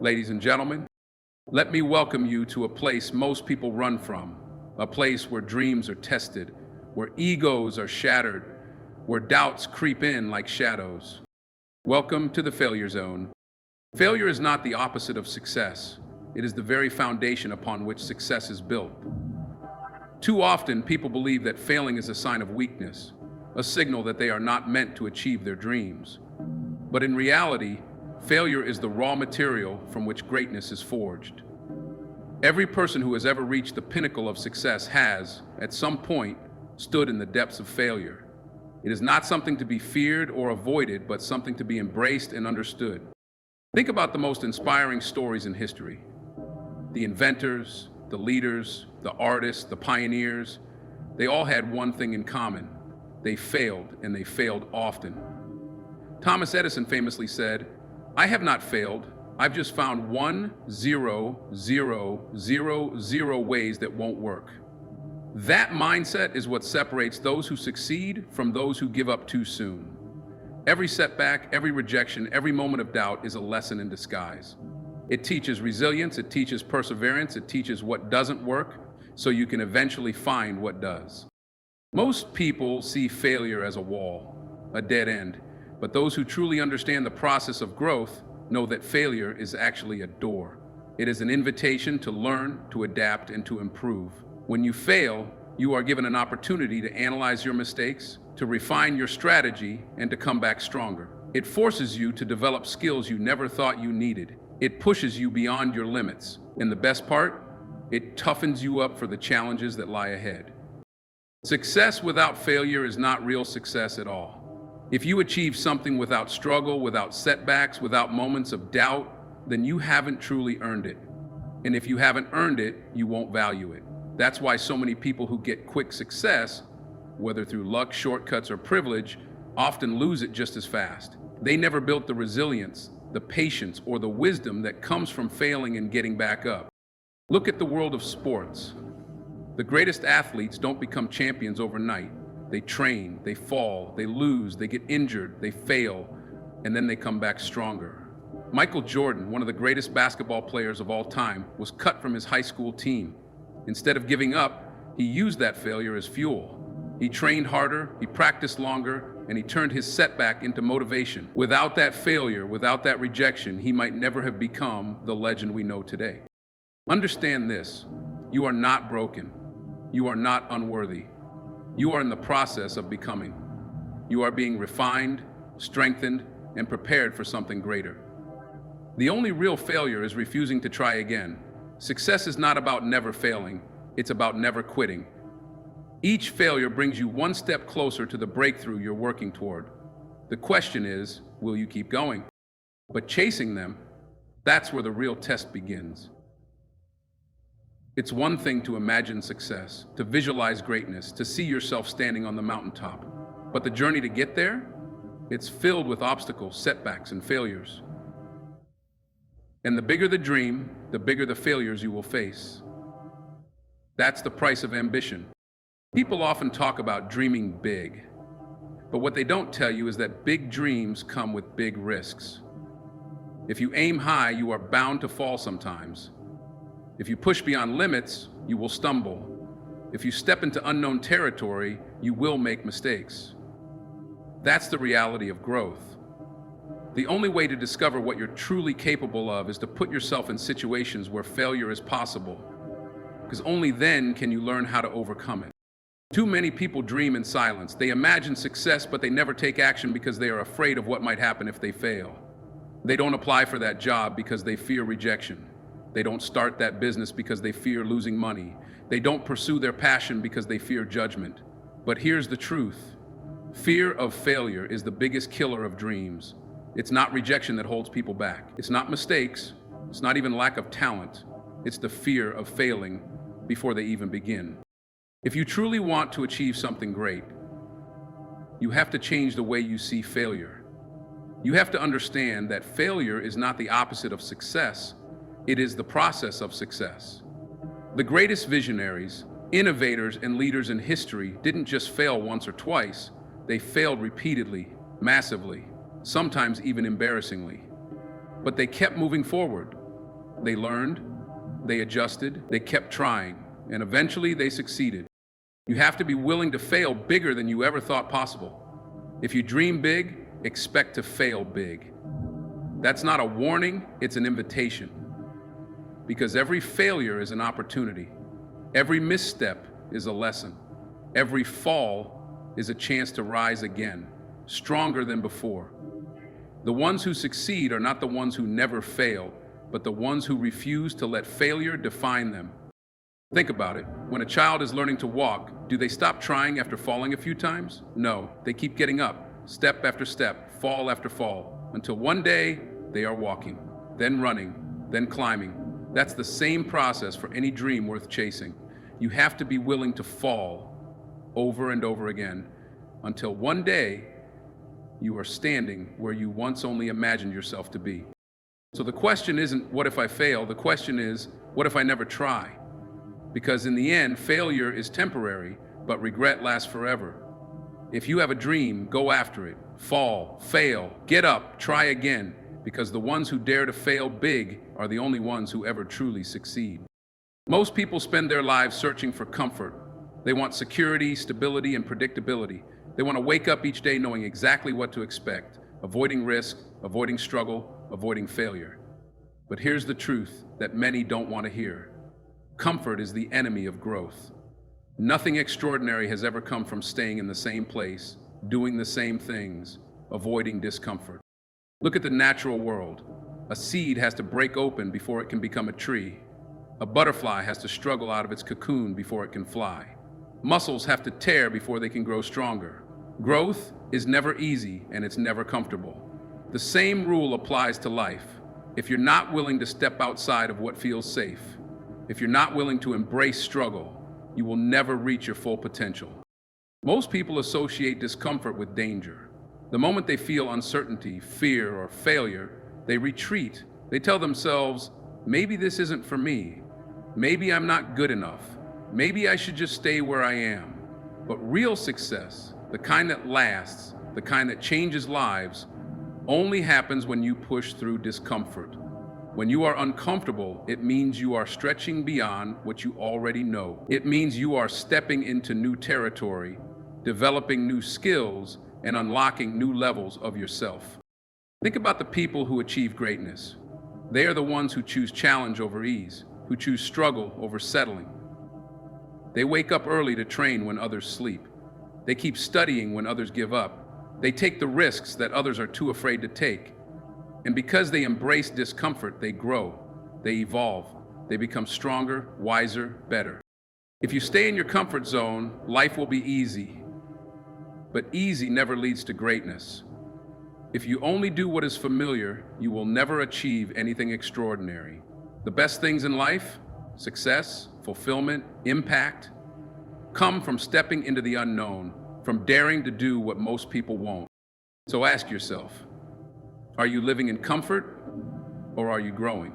Ladies and gentlemen, let me welcome you to a place most people run from, a place where dreams are tested, where egos are shattered, where doubts creep in like shadows. Welcome to the failure zone. Failure is not the opposite of success. It is the very foundation upon which success is built. Too often, people believe that failing is a sign of weakness, a signal that they are not meant to achieve their dreams. But in reality, failure is the raw material from which greatness is forged. Every person who has ever reached the pinnacle of success has, at some point, stood in the depths of failure. It is not something to be feared or avoided, but something to be embraced and understood. Think about the most inspiring stories in history. The inventors, the leaders, the artists, the pioneers, they all had one thing in common. They failed, and they failed often. Thomas Edison famously said, "I have not failed. I've just found 1,0,0,0,0 ways that won't work." That mindset is what separates those who succeed from those who give up too soon. Every setback, every rejection, every moment of doubt is a lesson in disguise. It teaches resilience, it teaches perseverance, it teaches what doesn't work, so you can eventually find what does. Most people see failure as a wall, a dead end, but those who truly understand the process of growth know that failure is actually a door. It is an invitation to learn, to adapt, and to improve. When you fail, you are given an opportunity to analyze your mistakes, to refine your strategy, and to come back stronger. It forces you to develop skills you never thought you needed. It pushes you beyond your limits. And the best part, it toughens you up for the challenges that lie ahead. Success without failure is not real success at all. If you achieve something without struggle, without setbacks, without moments of doubt, then you haven't truly earned it. And if you haven't earned it, you won't value it. That's why so many people who get quick success, whether through luck, shortcuts, or privilege, often lose it just as fast. They never built the resilience, the patience, or the wisdom that comes from failing and getting back up. Look at the world of sports. The greatest athletes don't become champions overnight. They train, they fall, they lose, they get injured, they fail, and then they come back stronger. Michael Jordan, one of the greatest basketball players of all time, was cut from his high school team. Instead of giving up, he used that failure as fuel. He trained harder, he practiced longer, and he turned his setback into motivation. Without that failure, without that rejection, he might never have become the legend we know today. Understand this: you are not broken. You are not unworthy. You are in the process of becoming. You are being refined, strengthened, and prepared for something greater. The only real failure is refusing to try again. Success is not about never failing, it's about never quitting. Each failure brings you one step closer to the breakthrough you're working toward. The question is, will you keep going? But chasing them, that's where the real test begins. It's one thing to imagine success, to visualize greatness, to see yourself standing on the mountaintop. But the journey to get there, it's filled with obstacles, setbacks, and failures. And the bigger the dream, the bigger the failures you will face. That's the price of ambition. People often talk about dreaming big, but what they don't tell you is that big dreams come with big risks. If you aim high, you are bound to fall sometimes. If you push beyond limits, you will stumble. If you step into unknown territory, you will make mistakes. That's the reality of growth. The only way to discover what you're truly capable of is to put yourself in situations where failure is possible, because only then can you learn how to overcome it. Too many people dream in silence. They imagine success, but they never take action because they are afraid of what might happen if they fail. They don't apply for that job because they fear rejection. They don't start that business because they fear losing money. They don't pursue their passion because they fear judgment. But here's the truth. Fear of failure is the biggest killer of dreams. It's not rejection that holds people back. It's not mistakes. It's not even lack of talent. It's the fear of failing before they even begin. If you truly want to achieve something great, you have to change the way you see failure. You have to understand that failure is not the opposite of success. It is the process of success. The greatest visionaries, innovators, and leaders in history didn't just fail once or twice. They failed repeatedly, massively, sometimes even embarrassingly. But they kept moving forward. They learned, they adjusted, they kept trying, and eventually they succeeded. You have to be willing to fail bigger than you ever thought possible. If you dream big, expect to fail big. That's not a warning, it's an invitation. Because every failure is an opportunity. Every misstep is a lesson. Every fall is a chance to rise again, stronger than before. The ones who succeed are not the ones who never fail, but the ones who refuse to let failure define them. Think about it. When a child is learning to walk, do they stop trying after falling a few times? No, they keep getting up, step after step, fall after fall, until one day they are walking, then running, then climbing. That's the same process for any dream worth chasing. You have to be willing to fall over and over again until one day you are standing where you once only imagined yourself to be. So the question isn't, what if I fail? The question is, what if I never try? Because in the end, failure is temporary, but regret lasts forever. If you have a dream, go after it. Fall, fail, get up, try again, because the ones who dare to fail big are the only ones who ever truly succeed. Most people spend their lives searching for comfort. They want security, stability, and predictability. They want to wake up each day knowing exactly what to expect, avoiding risk, avoiding struggle, avoiding failure. But here's the truth that many don't want to hear. Comfort is the enemy of growth. Nothing extraordinary has ever come from staying in the same place, doing the same things, avoiding discomfort. Look at the natural world. A seed has to break open before it can become a tree. A butterfly has to struggle out of its cocoon before it can fly. Muscles have to tear before they can grow stronger. Growth is never easy and it's never comfortable. The same rule applies to life. If you're not willing to step outside of what feels safe, if you're not willing to embrace struggle, you will never reach your full potential. Most people associate discomfort with danger. The moment they feel uncertainty, fear, or failure, they retreat. They tell themselves, maybe this isn't for me. Maybe I'm not good enough. Maybe I should just stay where I am. But real success, the kind that lasts, the kind that changes lives, only happens when you push through discomfort. When you are uncomfortable, it means you are stretching beyond what you already know. It means you are stepping into new territory, developing new skills, and unlocking new levels of yourself. Think about the people who achieve greatness. They are the ones who choose challenge over ease, who choose struggle over settling. They wake up early to train when others sleep. They keep studying when others give up. They take the risks that others are too afraid to take. And because they embrace discomfort, they grow, they evolve, they become stronger, wiser, better. If you stay in your comfort zone, life will be easy. But easy never leads to greatness. If you only do what is familiar, you will never achieve anything extraordinary. The best things in life, success, fulfillment, impact, come from stepping into the unknown, from daring to do what most people won't. So ask yourself, are you living in comfort or are you growing?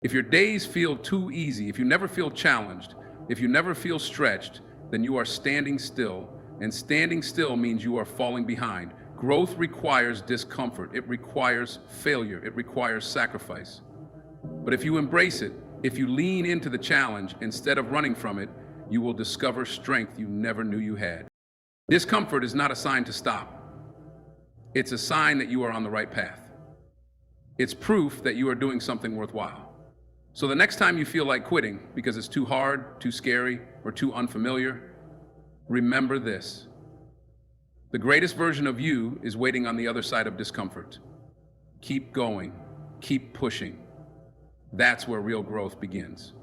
If your days feel too easy, if you never feel challenged, if you never feel stretched, then you are standing still. And standing still means you are falling behind. Growth requires discomfort. It requires failure. It requires sacrifice. But if you embrace it, if you lean into the challenge instead of running from it, you will discover strength you never knew you had. Discomfort is not a sign to stop. It's a sign that you are on the right path. It's proof that you are doing something worthwhile. So the next time you feel like quitting because it's too hard, too scary, or too unfamiliar, remember this. The greatest version of you is waiting on the other side of discomfort. Keep going, keep pushing. That's where real growth begins.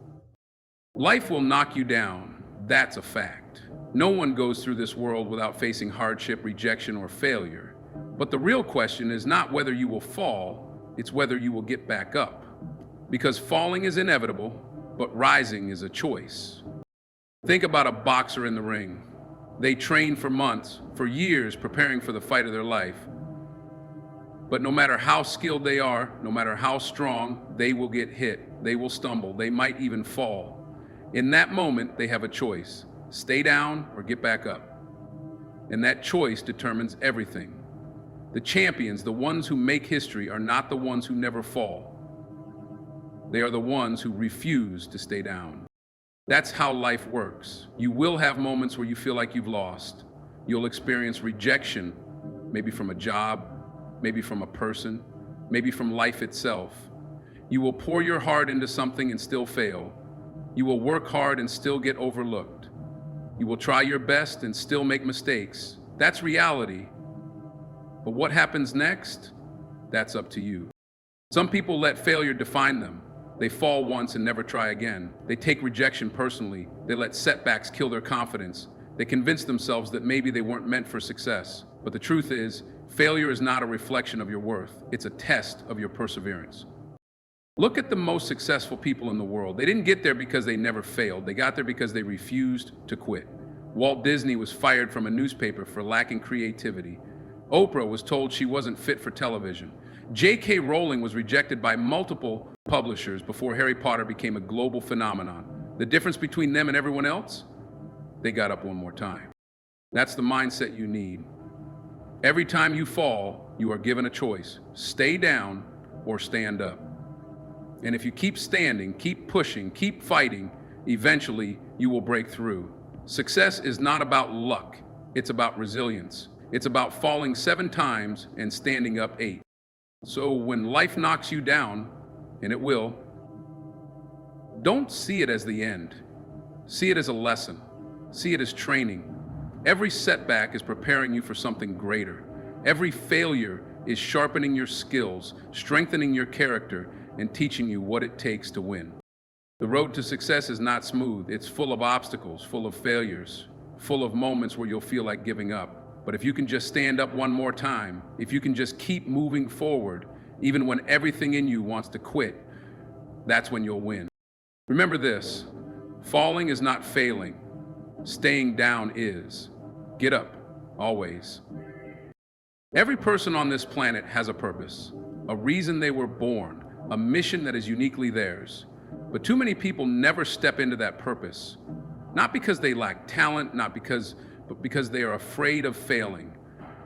Life will knock you down, that's a fact. No one goes through this world without facing hardship, rejection, or failure. But the real question is not whether you will fall, it's whether you will get back up. Because falling is inevitable, but rising is a choice. Think about a boxer in the ring. They train for months, for years, preparing for the fight of their life. But no matter how skilled they are, no matter how strong, they will get hit, they will stumble, they might even fall. In that moment, they have a choice: stay down or get back up. And that choice determines everything. The champions, the ones who make history, are not the ones who never fall. They are the ones who refuse to stay down. That's how life works. You will have moments where you feel like you've lost. You'll experience rejection, maybe from a job, maybe from a person, maybe from life itself. You will pour your heart into something and still fail. You will work hard and still get overlooked. You will try your best and still make mistakes. That's reality. But what happens next? That's up to you. Some people let failure define them. They fall once and never try again. They take rejection personally. They let setbacks kill their confidence. They convince themselves that maybe they weren't meant for success. But the truth is, failure is not a reflection of your worth. It's a test of your perseverance. Look at the most successful people in the world. They didn't get there because they never failed. They got there because they refused to quit. Walt Disney was fired from a newspaper for lacking creativity. Oprah was told she wasn't fit for television. J.K. Rowling was rejected by multiple publishers before Harry Potter became a global phenomenon. The difference between them and everyone else? They got up one more time. That's the mindset you need. Every time you fall, you are given a choice. Stay down or stand up. And if you keep standing, keep pushing, keep fighting, eventually you will break through. Success is not about luck. It's about resilience. It's about falling 7 times and standing up 8. So when life knocks you down, and it will, don't see it as the end. See it as a lesson. See it as training. Every setback is preparing you for something greater. Every failure is sharpening your skills, strengthening your character, and teaching you what it takes to win. The road to success is not smooth. It's full of obstacles, full of failures, full of moments where you'll feel like giving up. But if you can just stand up one more time, if you can just keep moving forward, even when everything in you wants to quit, that's when you'll win. Remember this, falling is not failing. Staying down is. Get up, always. Every person on this planet has a purpose, a reason they were born, a mission that is uniquely theirs. But too many people never step into that purpose. Not because they lack talent, but because they are afraid of failing.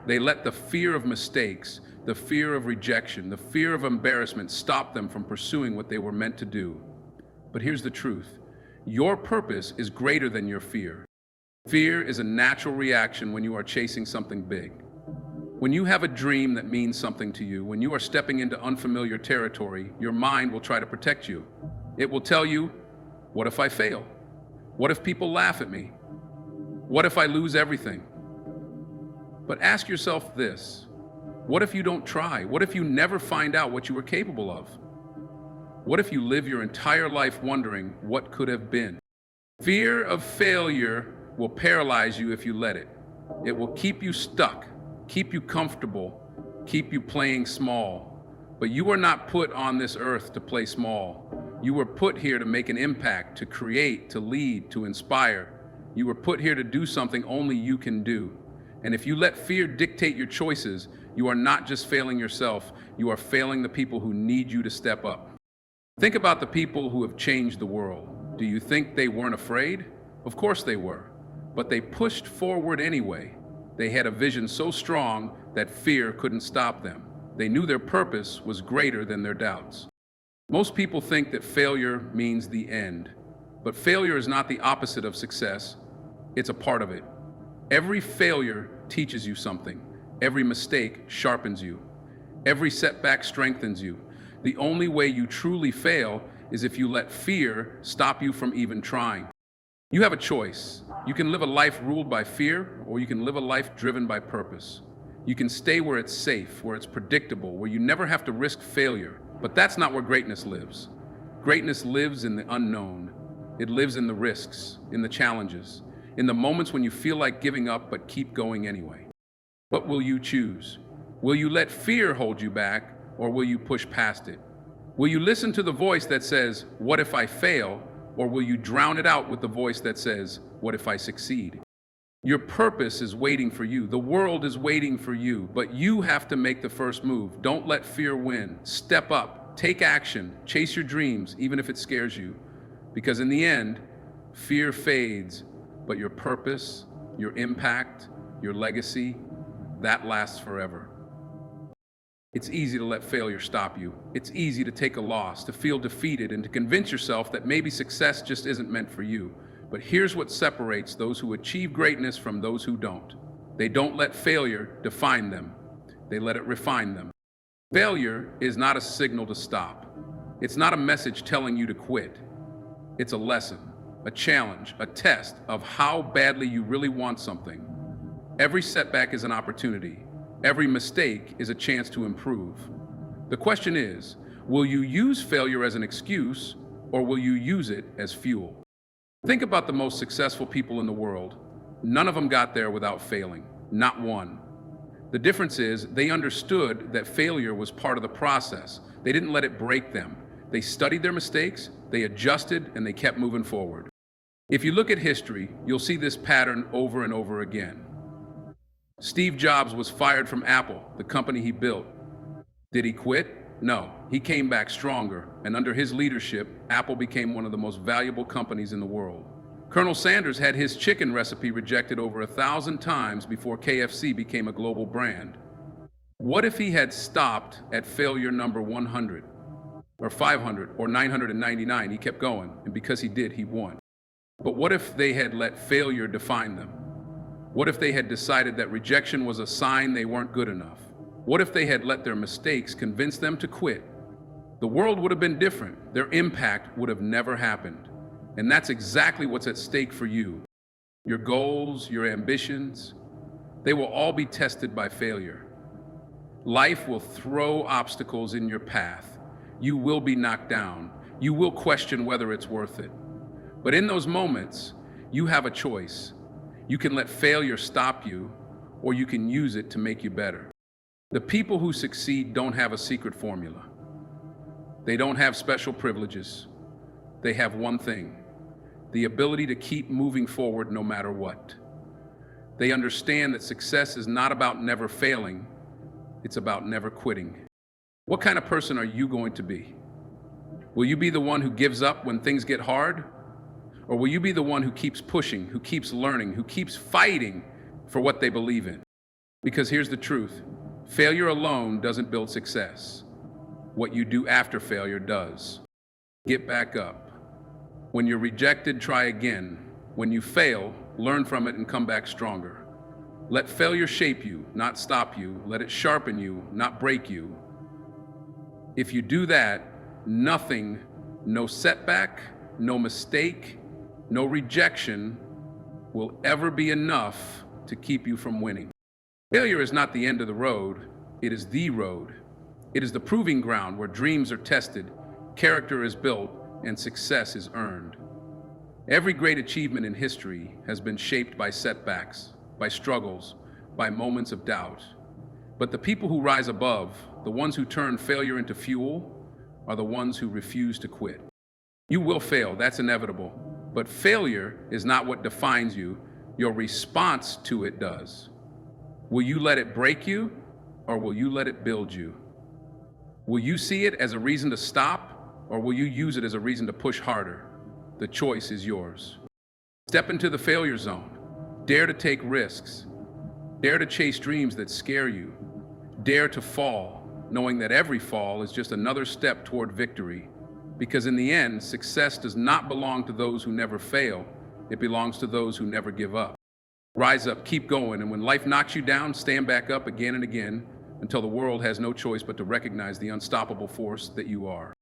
They let the fear of mistakes, the fear of rejection, the fear of embarrassment stop them from pursuing what they were meant to do. But here's the truth. Your purpose is greater than your fear. Fear is a natural reaction when you are chasing something big. When you have a dream that means something to you, when you are stepping into unfamiliar territory, your mind will try to protect you. It will tell you, what if I fail? What if people laugh at me? What if I lose everything? But ask yourself this, what if you don't try? What if you never find out what you were capable of? What if you live your entire life wondering what could have been? Fear of failure will paralyze you if you let it. It will keep you stuck, keep you comfortable, keep you playing small. But you are not put on this earth to play small. You were put here to make an impact, to create, to lead, to inspire. You were put here to do something only you can do. And if you let fear dictate your choices, you are not just failing yourself, you are failing the people who need you to step up. Think about the people who have changed the world. Do you think they weren't afraid? Of course they were. But they pushed forward anyway. They had a vision so strong that fear couldn't stop them. They knew their purpose was greater than their doubts. Most people think that failure means the end. But failure is not the opposite of success. It's a part of it. Every failure teaches you something. Every mistake sharpens you. Every setback strengthens you. The only way you truly fail is if you let fear stop you from even trying. You have a choice. You can live a life ruled by fear, or you can live a life driven by purpose. You can stay where it's safe, where it's predictable, where you never have to risk failure. But that's not where greatness lives. Greatness lives in the unknown. It lives in the risks, in the challenges, in the moments when you feel like giving up but keep going anyway. What will you choose? Will you let fear hold you back, or will you push past it? Will you listen to the voice that says, what if I fail? Or will you drown it out with the voice that says, what if I succeed? Your purpose is waiting for you. The world is waiting for you, but you have to make the first move. Don't let fear win. Step up, take action, chase your dreams, even if it scares you. Because in the end, fear fades, but your purpose, your impact, your legacy, that lasts forever. It's easy to let failure stop you. It's easy to take a loss, to feel defeated, and to convince yourself that maybe success just isn't meant for you. But here's what separates those who achieve greatness from those who don't. They don't let failure define them. They let it refine them. Failure is not a signal to stop. It's not a message telling you to quit. It's a lesson, a challenge, a test of how badly you really want something. Every setback is an opportunity. Every mistake is a chance to improve. The question is, will you use failure as an excuse, or will you use it as fuel? Think about the most successful people in the world. None of them got there without failing, not one. The difference is they understood that failure was part of the process. They didn't let it break them. They studied their mistakes, they adjusted, and they kept moving forward. If you look at history, you'll see this pattern over and over again. Steve Jobs was fired from Apple, the company he built. Did he quit? No. He came back stronger, and under his leadership, Apple became one of the most valuable companies in the world. Colonel Sanders had his chicken recipe rejected over 1,000 times before KFC became a global brand. What if he had stopped at failure number 100, or 500, or 999? He kept going, and because he did, he won. But what if they had let failure define them? What if they had decided that rejection was a sign they weren't good enough? What if they had let their mistakes convince them to quit? The world would have been different. Their impact would have never happened. And that's exactly what's at stake for you. Your goals, your ambitions, they will all be tested by failure. Life will throw obstacles in your path. You will be knocked down. You will question whether it's worth it. But in those moments, you have a choice. You can let failure stop you, or you can use it to make you better. The people who succeed don't have a secret formula. They don't have special privileges. They have one thing: the ability to keep moving forward no matter what. They understand that success is not about never failing, it's about never quitting. What kind of person are you going to be? Will you be the one who gives up when things get hard? Or will you be the one who keeps pushing, who keeps learning, who keeps fighting for what they believe in? Because here's the truth: failure alone doesn't build success. What you do after failure does. Get back up. When you're rejected, try again. When you fail, learn from it and come back stronger. Let failure shape you, not stop you. Let it sharpen you, not break you. If you do that, nothing, no setback, no mistake, no rejection will ever be enough to keep you from winning. Failure is not the end of the road, it is the road. It is the proving ground where dreams are tested, character is built, and success is earned. Every great achievement in history has been shaped by setbacks, by struggles, by moments of doubt. But the people who rise above, the ones who turn failure into fuel, are the ones who refuse to quit. You will fail, that's inevitable. But failure is not what defines you. Your response to it does. Will you let it break you, or will you let it build you? Will you see it as a reason to stop, or will you use it as a reason to push harder? The choice is yours. Step into the failure zone. Dare to take risks. Dare to chase dreams that scare you. Dare to fall, knowing that every fall is just another step toward victory. Because in the end, success does not belong to those who never fail. It belongs to those who never give up. Rise up, keep going, and when life knocks you down, stand back up again and again until the world has no choice but to recognize the unstoppable force that you are.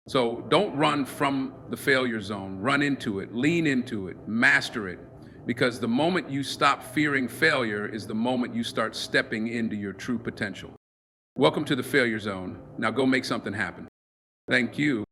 So don't run from the failure zone. Run into it, lean into it, master it. Because the moment you stop fearing failure is the moment you start stepping into your true potential. Welcome to the failure zone. Now go make something happen. Thank you.